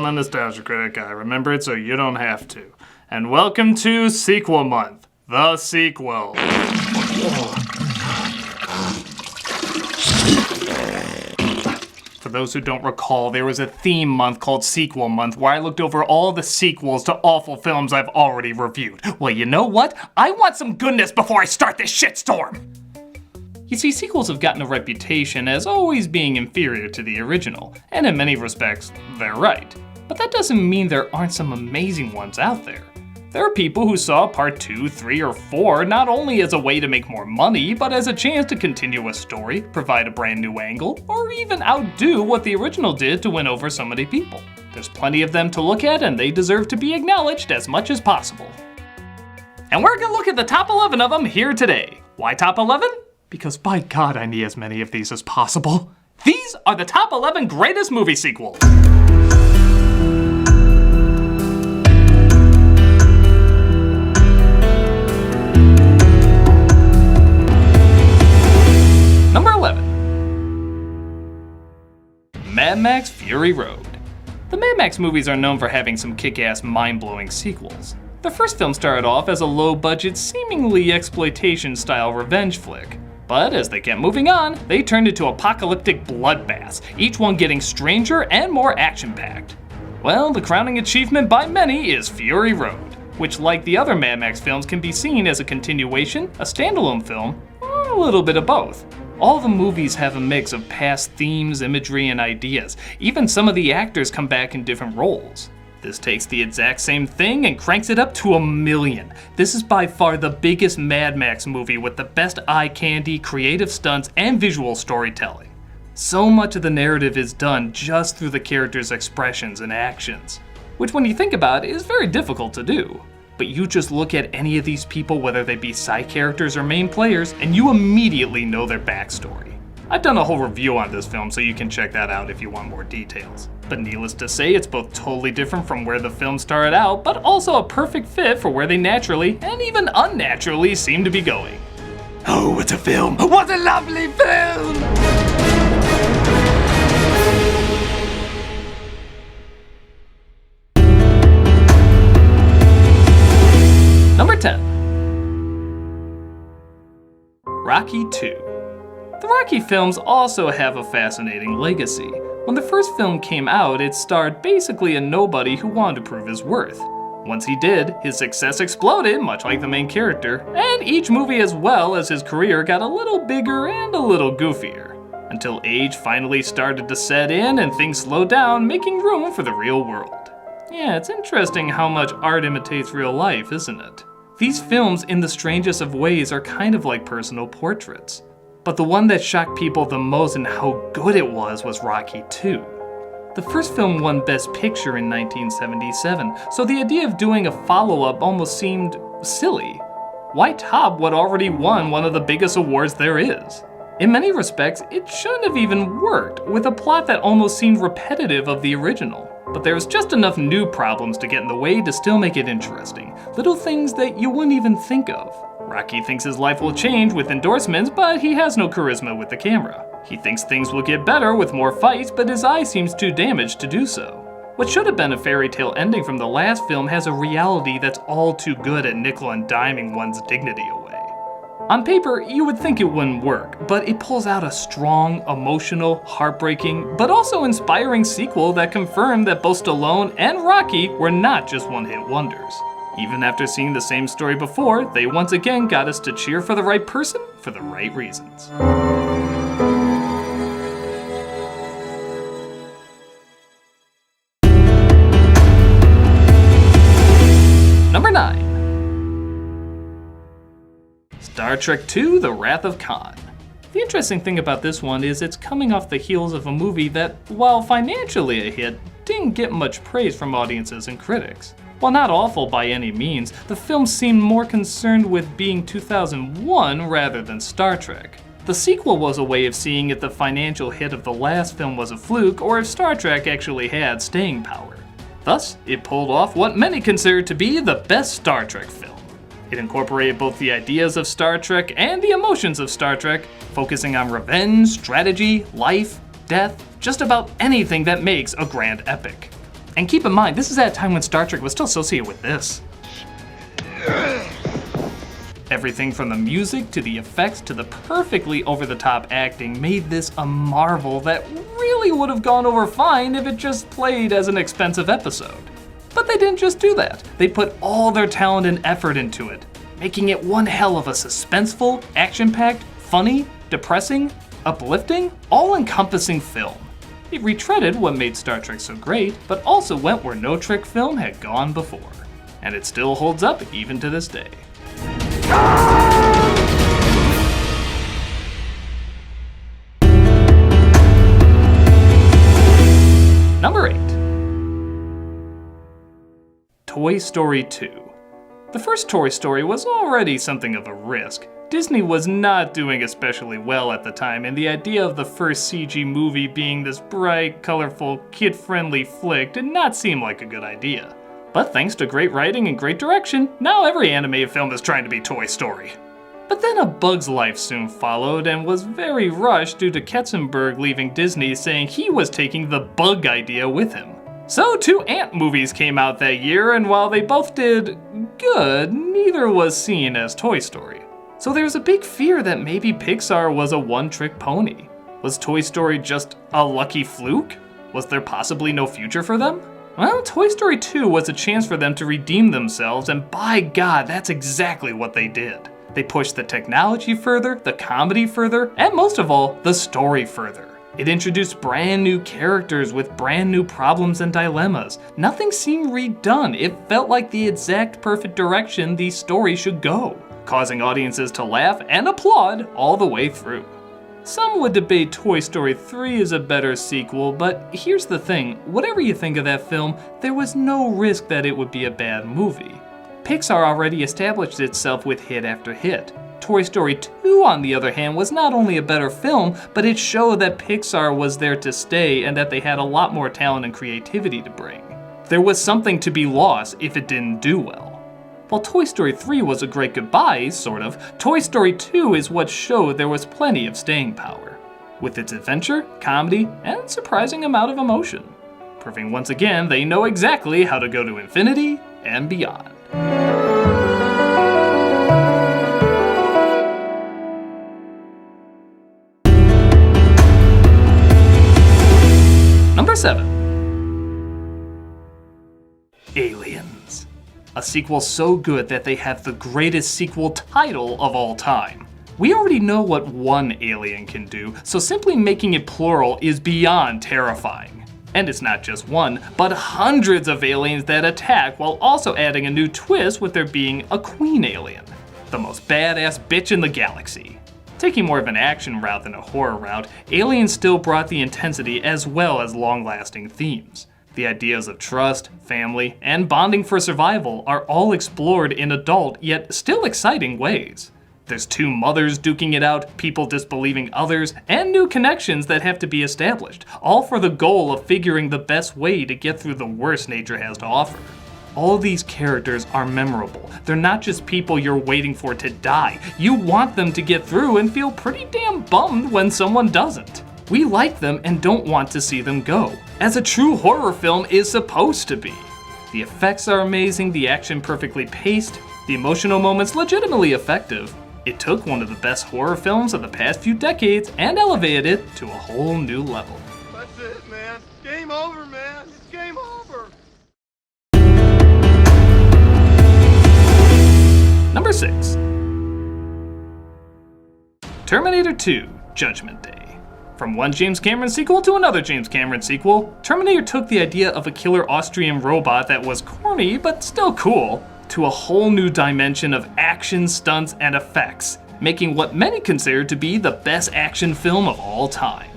the Nostalgia Critic. I remember it so you don't have to. And welcome to Sequel Month, the sequel. For those who don't recall, there was a theme month called Sequel Month where I looked over all the sequels to awful films I've already reviewed. Well, you know what? I want some goodness before I start this shitstorm! You see, sequels have gotten a reputation as always being inferior to the original, and in many respects, they're right. But that doesn't mean there aren't some amazing ones out there. There are people who saw part 2, 3, or 4 not only as a way to make more money, but as a chance to continue a story, provide a brand new angle, or even outdo what the original did to win over so many people. There's plenty of them to look at, and they deserve to be acknowledged as much as possible. And we're gonna look at the top 11 of them here today. Why top 11? Because by God, I need as many of these as possible. These are the top 11 greatest movie sequels. Number 11. Mad Max Fury Road. The Mad Max movies are known for having some kick-ass, mind-blowing sequels. The first film started off as a low-budget, seemingly exploitation-style revenge flick. But as they kept moving on, they turned into apocalyptic bloodbaths, each one getting stranger and more action-packed. Well, the crowning achievement by many is Fury Road, which like the other Mad Max films can be seen as a continuation, a standalone film, or a little bit of both. All the movies have a mix of past themes, imagery, and ideas. Even some of the actors come back in different roles. This takes the exact same thing and cranks it up to 1,000,000. This is by far the biggest Mad Max movie with the best eye candy, creative stunts, and visual storytelling. So much of the narrative is done just through the characters' expressions and actions, which when you think about it is very difficult to do. But you just look at any of these people, whether they be side characters or main players, and you immediately know their backstory. I've done a whole review on this film, so you can check that out if you want more details. But needless to say, it's both totally different from where the film started out, but also a perfect fit for where they naturally, and even unnaturally, seem to be going. Oh, what a film! What a lovely film! Number 10. Rocky II. The Rocky films also have a fascinating legacy. When the first film came out, it starred basically a nobody who wanted to prove his worth. Once he did, his success exploded, much like the main character, and each movie as well as his career got a little bigger and a little goofier. Until age finally started to set in and things slowed down, making room for the real world. Yeah, it's interesting how much art imitates real life, isn't it? These films, in the strangest of ways, are kind of like personal portraits. But the one that shocked people the most in how good it was Rocky II. The first film won Best Picture in 1977, so the idea of doing a follow-up almost seemed silly. Why top what already won one of the biggest awards there is? In many respects, it shouldn't have even worked, with a plot that almost seemed repetitive of the original. But there was just enough new problems to get in the way to still make it interesting. Little things that you wouldn't even think of. Rocky thinks his life will change with endorsements, but he has no charisma with the camera. He thinks things will get better with more fights, but his eye seems too damaged to do so. What should have been a fairy tale ending from the last film has a reality that's all too good at nickel and diming one's dignity away. On paper, you would think it wouldn't work, but it pulls out a strong, emotional, heartbreaking, but also inspiring sequel that confirmed that both Stallone and Rocky were not just one-hit wonders. Even after seeing the same story before, they once again got us to cheer for the right person for the right reasons. Number 9. Star Trek II: The Wrath of Khan. The interesting thing about this one is it's coming off the heels of a movie that, while financially a hit, didn't get much praise from audiences and critics. While not awful by any means, the film seemed more concerned with being 2001 rather than Star Trek. The sequel was a way of seeing if the financial hit of the last film was a fluke or if Star Trek actually had staying power. Thus, it pulled off what many consider to be the best Star Trek film. It incorporated both the ideas of Star Trek and the emotions of Star Trek, focusing on revenge, strategy, life, death, just about anything that makes a grand epic. And keep in mind, this is at a time when Star Trek was still associated with this. Everything from the music to the effects to the perfectly over-the-top acting made this a marvel that really would have gone over fine if it just played as an expensive episode. But they didn't just do that. They put all their talent and effort into it, making it one hell of a suspenseful, action-packed, funny, depressing, uplifting, all-encompassing film. It retreaded what made Star Trek so great, but also went where no Trek film had gone before. And it still holds up even to this day. Number 8. Toy Story 2. The first Toy Story was already something of a risk. Disney was not doing especially well at the time, and the idea of the first CG movie being this bright, colorful, kid-friendly flick did not seem like a good idea. But thanks to great writing and great direction, now every animated film is trying to be Toy Story. But then A Bug's Life soon followed and was very rushed due to Katzenberg leaving Disney saying he was taking the bug idea with him. So 2 Ant movies came out that year, and while they both did good, neither was seen as Toy Story. So there was a big fear that maybe Pixar was a one-trick pony. Was Toy Story just a lucky fluke? Was there possibly no future for them? Well, Toy Story 2 was a chance for them to redeem themselves, and by God, that's exactly what they did. They pushed the technology further, the comedy further, and most of all, the story further. It introduced brand new characters with brand new problems and dilemmas. Nothing seemed redone. It felt like the exact perfect direction the story should go, causing audiences to laugh and applaud all the way through. Some would debate Toy Story 3 is a better sequel, but here's the thing, whatever you think of that film, there was no risk that it would be a bad movie. Pixar already established itself with hit after hit. Toy Story 2, on the other hand, was not only a better film, but it showed that Pixar was there to stay and that they had a lot more talent and creativity to bring. There was something to be lost if it didn't do well. While Toy Story 3 was a great goodbye, sort of, Toy Story 2 is what showed there was plenty of staying power, with its adventure, comedy, and surprising amount of emotion, proving once again they know exactly how to go to infinity and beyond. Number 7. Aliens. A sequel so good that they have the greatest sequel title of all time. We already know what one alien can do, so simply making it plural is beyond terrifying. And it's not just one, but hundreds of aliens that attack while also adding a new twist with there being a queen alien, the most badass bitch in the galaxy. Taking more of an action route than a horror route, Aliens still brought the intensity as well as long-lasting themes. The ideas of trust, family, and bonding for survival are all explored in adult yet still exciting ways. There's 2 mothers duking it out, people disbelieving others, and new connections that have to be established, all for the goal of figuring the best way to get through the worst nature has to offer. All these characters are memorable. They're not just people you're waiting for to die. You want them to get through and feel pretty damn bummed when someone doesn't. We like them and don't want to see them go, as a true horror film is supposed to be. The effects are amazing, the action perfectly paced, the emotional moments legitimately effective. It took one of the best horror films of the past few decades and elevated it to a whole new level. That's it, man. Game over, man. It's game over. Number 6. Terminator 2: Judgment Day. From one James Cameron sequel to another James Cameron sequel, Terminator took the idea of a killer Austrian robot that was corny but still cool to a whole new dimension of action, stunts, and effects, making what many consider to be the best action film of all time.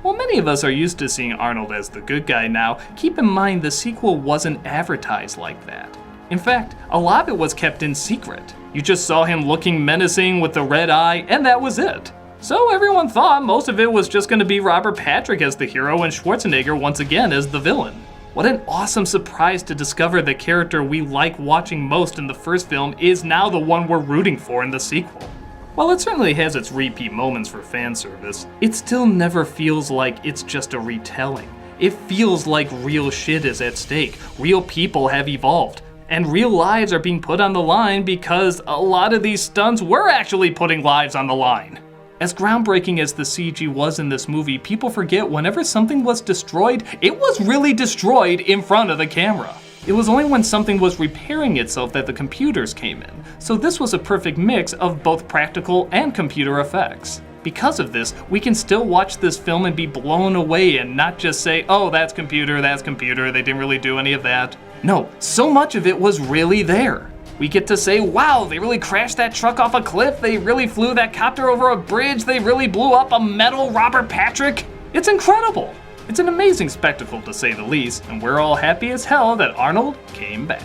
While many of us are used to seeing Arnold as the good guy now, keep in mind the sequel wasn't advertised like that. In fact, a lot of it was kept in secret. You just saw him looking menacing with the red eye, and that was it. So everyone thought most of it was just going to be Robert Patrick as the hero and Schwarzenegger once again as the villain. What an awesome surprise to discover the character we like watching most in the first film is now the one we're rooting for in the sequel. While it certainly has its repeat moments for fan service, it still never feels like it's just a retelling. It feels like real shit is at stake, real people have evolved, and real lives are being put on the line because a lot of these stunts were actually putting lives on the line. As groundbreaking as the CG was in this movie, people forget whenever something was destroyed, it was really destroyed in front of the camera. It was only when something was repairing itself that the computers came in, so this was a perfect mix of both practical and computer effects. Because of this, we can still watch this film and be blown away and not just say, oh, that's computer, they didn't really do any of that. No, so much of it was really there. We get to say, wow, they really crashed that truck off a cliff, they really flew that copter over a bridge, they really blew up a metal Robert Patrick. It's incredible. It's an amazing spectacle to say the least, and we're all happy as hell that Arnold came back.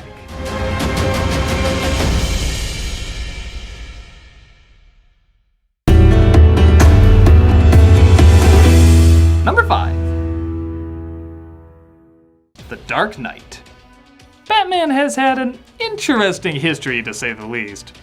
Number 5. The Dark Knight. Batman has had an interesting history, to say the least.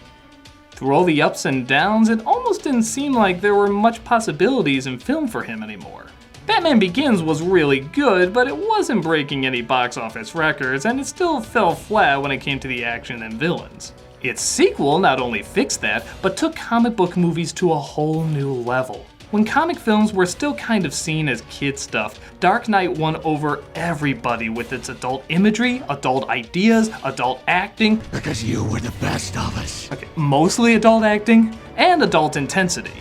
Through all the ups and downs, it almost didn't seem like there were much possibilities in film for him anymore. Batman Begins was really good, but it wasn't breaking any box office records, and it still fell flat when it came to the action and villains. Its sequel not only fixed that, but took comic book movies to a whole new level. When comic films were still kind of seen as kid stuff, Dark Knight won over everybody with its adult imagery, adult ideas, adult acting. Because you were the best of us. Okay, mostly adult acting, and adult intensity.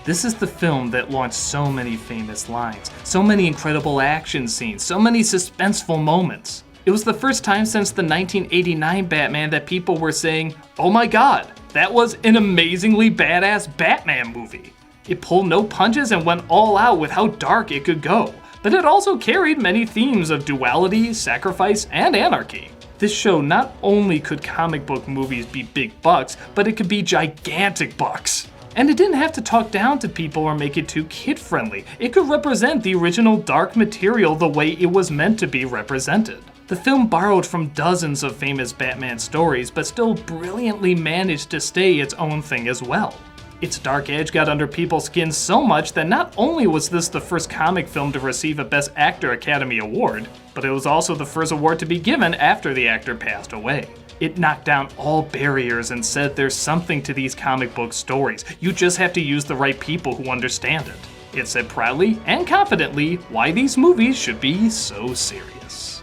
This is the film that launched so many famous lines, so many incredible action scenes, so many suspenseful moments. It was the first time since the 1989 Batman that people were saying, oh my god, that was an amazingly badass Batman movie. It pulled no punches and went all out with how dark it could go, but it also carried many themes of duality, sacrifice, and anarchy. This show not only could comic book movies be big bucks, but it could be gigantic bucks. And it didn't have to talk down to people or make it too kid-friendly. It could represent the original dark material the way it was meant to be represented. The film borrowed from dozens of famous Batman stories, but still brilliantly managed to stay its own thing as well. Its dark edge got under people's skin so much that not only was this the first comic film to receive a Best Actor Academy Award, but it was also the first award to be given after the actor passed away. It knocked down all barriers and said there's something to these comic book stories, you just have to use the right people who understand it. It said proudly and confidently why these movies should be so serious.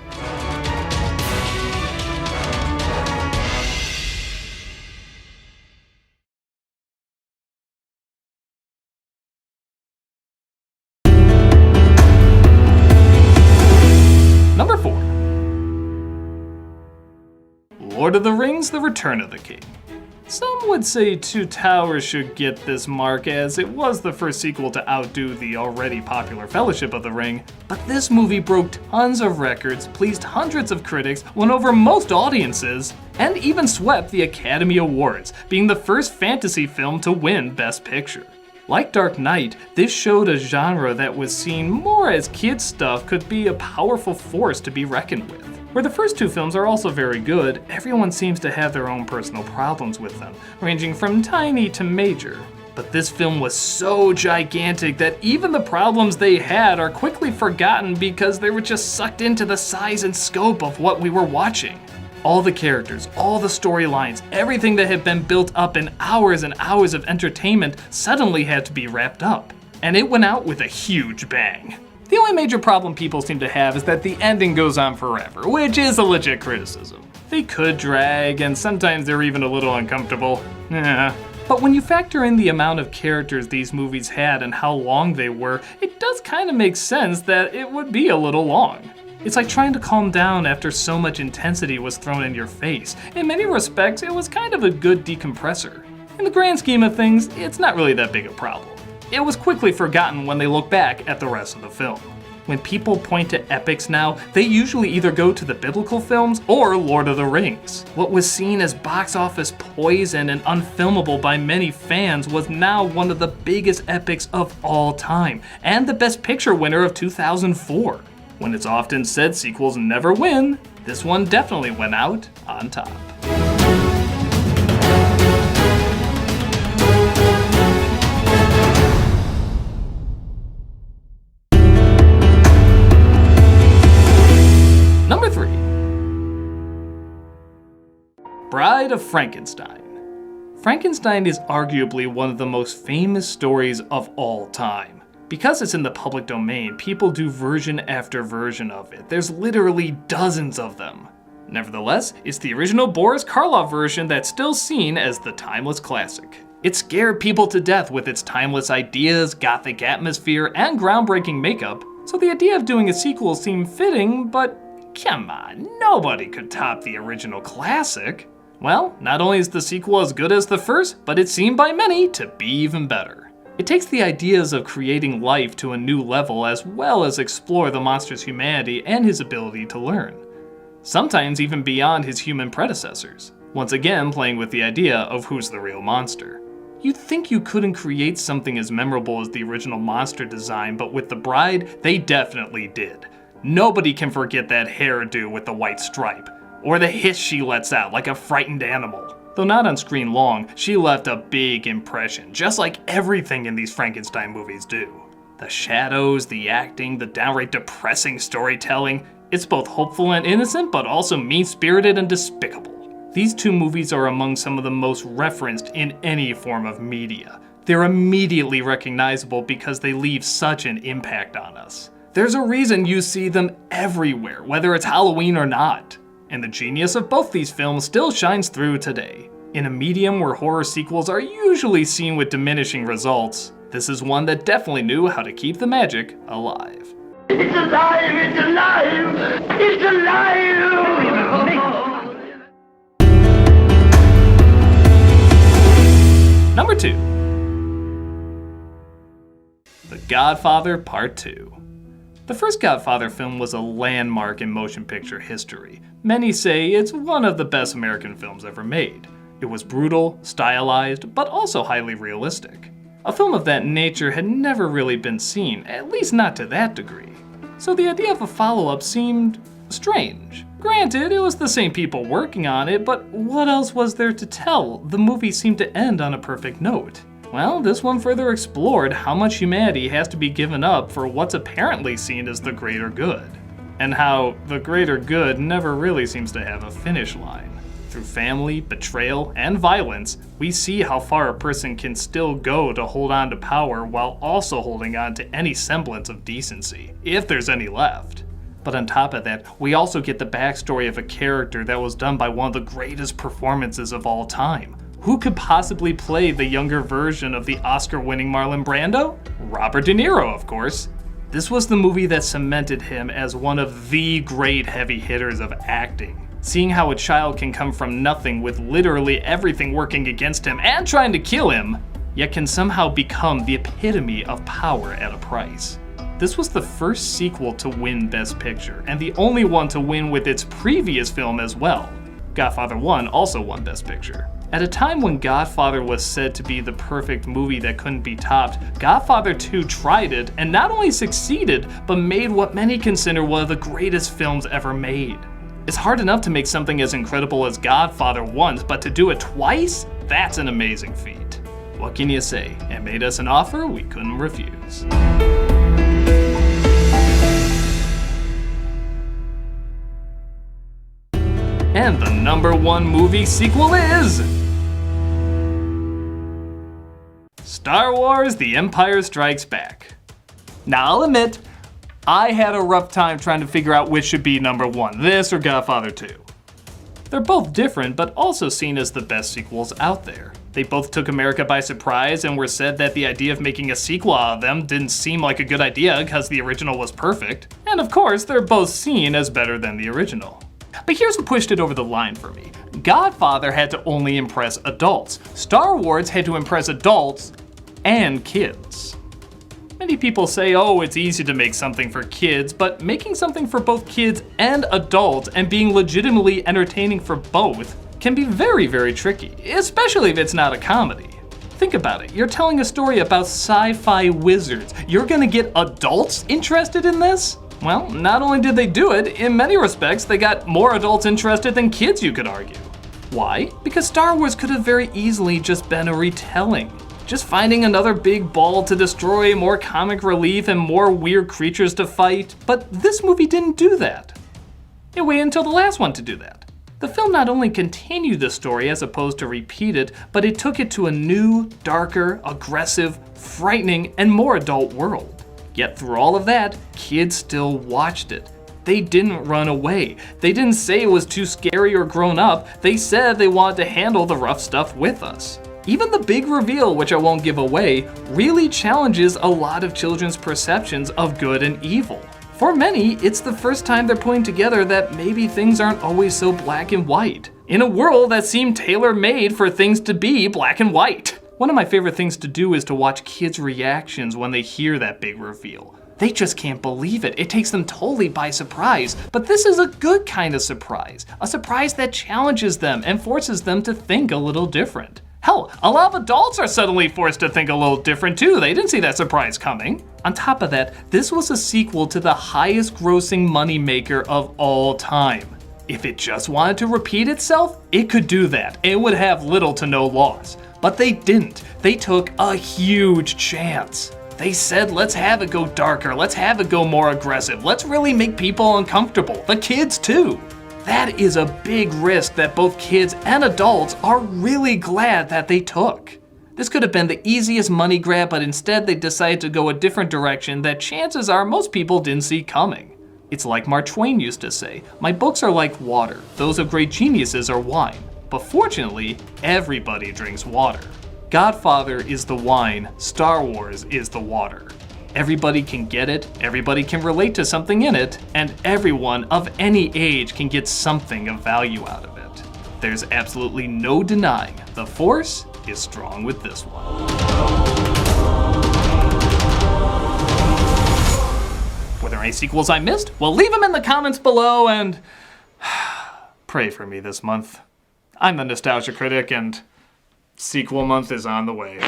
Number 4. Lord of the Rings: The Return of the King. Some would say Two Towers should get this mark as it was the first sequel to outdo the already popular Fellowship of the Ring, but this movie broke tons of records, pleased hundreds of critics, won over most audiences, and even swept the Academy Awards, being the first fantasy film to win Best Picture. Like Dark Knight, this showed a genre that was seen more as kids' stuff could be a powerful force to be reckoned with. Where the first two films are also very good, everyone seems to have their own personal problems with them, ranging from tiny to major. But this film was so gigantic that even the problems they had are quickly forgotten because they were just sucked into the size and scope of what we were watching. All the characters, all the storylines, everything that had been built up in hours and hours of entertainment suddenly had to be wrapped up. And it went out with a huge bang. The only major problem people seem to have is that the ending goes on forever, which is a legit criticism. They could drag, and sometimes they're even a little uncomfortable. But when you factor in the amount of characters these movies had and how long they were, it does kind of make sense that it would be a little long. It's like trying to calm down after so much intensity was thrown in your face. In many respects, it was kind of a good decompressor. In the grand scheme of things, it's not really that big a problem. It was quickly forgotten when they look back at the rest of the film. When people point to epics now, they usually either go to the biblical films or Lord of the Rings. What was seen as box office poison and unfilmable by many fans was now one of the biggest epics of all time, and the Best Picture winner of 2004. When it's often said sequels never win, this one definitely went out on top. Bride of Frankenstein. Frankenstein is arguably one of the most famous stories of all time. Because it's in the public domain, people do version after version of it. There's literally dozens of them. Nevertheless, it's the original Boris Karloff version that's still seen as the timeless classic. It scared people to death with its timeless ideas, gothic atmosphere, and groundbreaking makeup, so the idea of doing a sequel seemed fitting, but come on, nobody could top the original classic. Well, not only is the sequel as good as the first, but it's seen by many to be even better. It takes the ideas of creating life to a new level as well as explore the monster's humanity and his ability to learn. Sometimes even beyond his human predecessors, once again playing with the idea of who's the real monster. You'd think you couldn't create something as memorable as the original monster design, but with The Bride, they definitely did. Nobody can forget that hairdo with the white stripe, or the hiss she lets out like a frightened animal. Though not on screen long, she left a big impression, just like everything in these Frankenstein movies do. The shadows, the acting, the downright depressing storytelling, it's both hopeful and innocent, but also mean-spirited and despicable. These two movies are among some of the most referenced in any form of media. They're immediately recognizable because they leave such an impact on us. There's a reason you see them everywhere, whether it's Halloween or not. And the genius of both these films still shines through today. In a medium where horror sequels are usually seen with diminishing results, this is one that definitely knew how to keep the magic alive. It's alive! It's alive! It's alive! Number 2. The Godfather Part 2. The first Godfather film was a landmark in motion picture history. Many say it's one of the best American films ever made. It was brutal, stylized, but also highly realistic. A film of that nature had never really been seen, at least not to that degree. So the idea of a follow-up seemed strange. Granted, it was the same people working on it, but what else was there to tell? The movie seemed to end on a perfect note. Well, this one further explored how much humanity has to be given up for what's apparently seen as the greater good, and how the greater good never really seems to have a finish line. Through family, betrayal, and violence, we see how far a person can still go to hold on to power while also holding on to any semblance of decency, if there's any left. But on top of that, we also get the backstory of a character that was done by one of the greatest performances of all time. Who could possibly play the younger version of the Oscar-winning Marlon Brando? Robert De Niro, of course. This was the movie that cemented him as one of the great heavy hitters of acting. Seeing how a child can come from nothing with literally everything working against him and trying to kill him, yet can somehow become the epitome of power at a price. This was the first sequel to win Best Picture, and the only one to win with its previous film as well. Godfather 1 also won Best Picture. At a time when Godfather was said to be the perfect movie that couldn't be topped, Godfather 2 tried it and not only succeeded, but made what many consider one of the greatest films ever made. It's hard enough to make something as incredible as Godfather once, but to do it twice? That's an amazing feat. What can you say? It made us an offer we couldn't refuse. And the number 1 movie sequel is Star Wars: The Empire Strikes Back. Now I'll admit, I had a rough time trying to figure out which should be number 1, this or Godfather 2. They're both different, but also seen as the best sequels out there. They both took America by surprise and were said that the idea of making a sequel out of them didn't seem like a good idea because the original was perfect. And of course, they're both seen as better than the original. But here's what pushed it over the line for me. Godfather had to only impress adults. Star Wars had to impress adults and kids. Many people say, oh, it's easy to make something for kids, but making something for both kids and adults and being legitimately entertaining for both can be very, very tricky, especially if it's not a comedy. Think about it, you're telling a story about sci-fi wizards. You're gonna get adults interested in this? Well, not only did they do it, in many respects, they got more adults interested than kids, you could argue. Why? Because Star Wars could have very easily just been a retelling. Just finding another big ball to destroy, more comic relief, and more weird creatures to fight. But this movie didn't do that. It waited until the last one to do that. The film not only continued the story as opposed to repeat it, but it took it to a new, darker, aggressive, frightening, and more adult world. Yet through all of that, kids still watched it. They didn't run away. They didn't say it was too scary or grown up. They said they wanted to handle the rough stuff with us. Even the big reveal, which I won't give away, really challenges a lot of children's perceptions of good and evil. For many, it's the first time they're putting together that maybe things aren't always so black and white, in a world that seemed tailor-made for things to be black and white. One of my favorite things to do is to watch kids' reactions when they hear that big reveal. They just can't believe it. It takes them totally by surprise. But this is a good kind of surprise. A surprise that challenges them and forces them to think a little different. Hell, a lot of adults are suddenly forced to think a little different too. They didn't see that surprise coming. On top of that, this was a sequel to the highest grossing moneymaker of all time. If it just wanted to repeat itself, it could do that. It would have little to no loss. But they didn't. They took a huge chance. They said, let's have it go darker, let's have it go more aggressive, let's really make people uncomfortable, the kids too. That is a big risk that both kids and adults are really glad that they took. This could have been the easiest money grab, but instead they decided to go a different direction that chances are most people didn't see coming. It's like Mark Twain used to say, my books are like water, those of great geniuses are wine. But fortunately, everybody drinks water. Godfather is the wine, Star Wars is the water. Everybody can get it, everybody can relate to something in it, and everyone of any age can get something of value out of it. There's absolutely no denying the Force is strong with this one. Were there any sequels I missed? Well, leave them in the comments below and pray for me this month. I'm the Nostalgia Critic, and sequel month is on the way.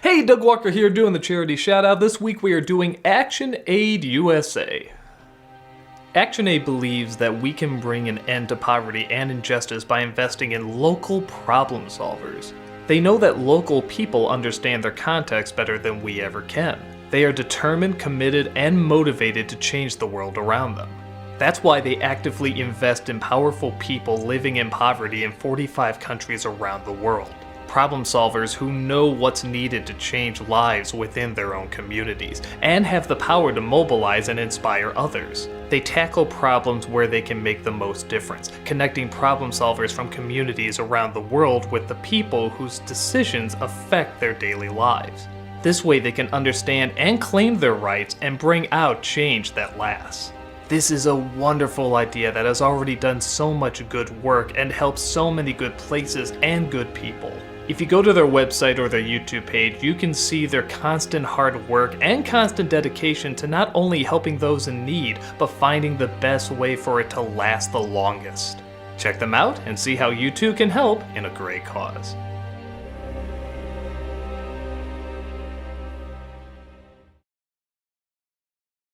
Hey, Doug Walker here doing the charity shout out. This week we are doing Action Aid USA. Action Aid believes that we can bring an end to poverty and injustice by investing in local problem solvers. They know that local people understand their context better than we ever can. They are determined, committed, and motivated to change the world around them. That's why they actively invest in powerful people living in poverty in 45 countries around the world. Problem solvers who know what's needed to change lives within their own communities, and have the power to mobilize and inspire others. They tackle problems where they can make the most difference, connecting problem solvers from communities around the world with the people whose decisions affect their daily lives. This way they can understand and claim their rights and bring out change that lasts. This is a wonderful idea that has already done so much good work and helped so many good places and good people. If you go to their website or their YouTube page, you can see their constant hard work and constant dedication to not only helping those in need, but finding the best way for it to last the longest. Check them out and see how you too can help in a great cause.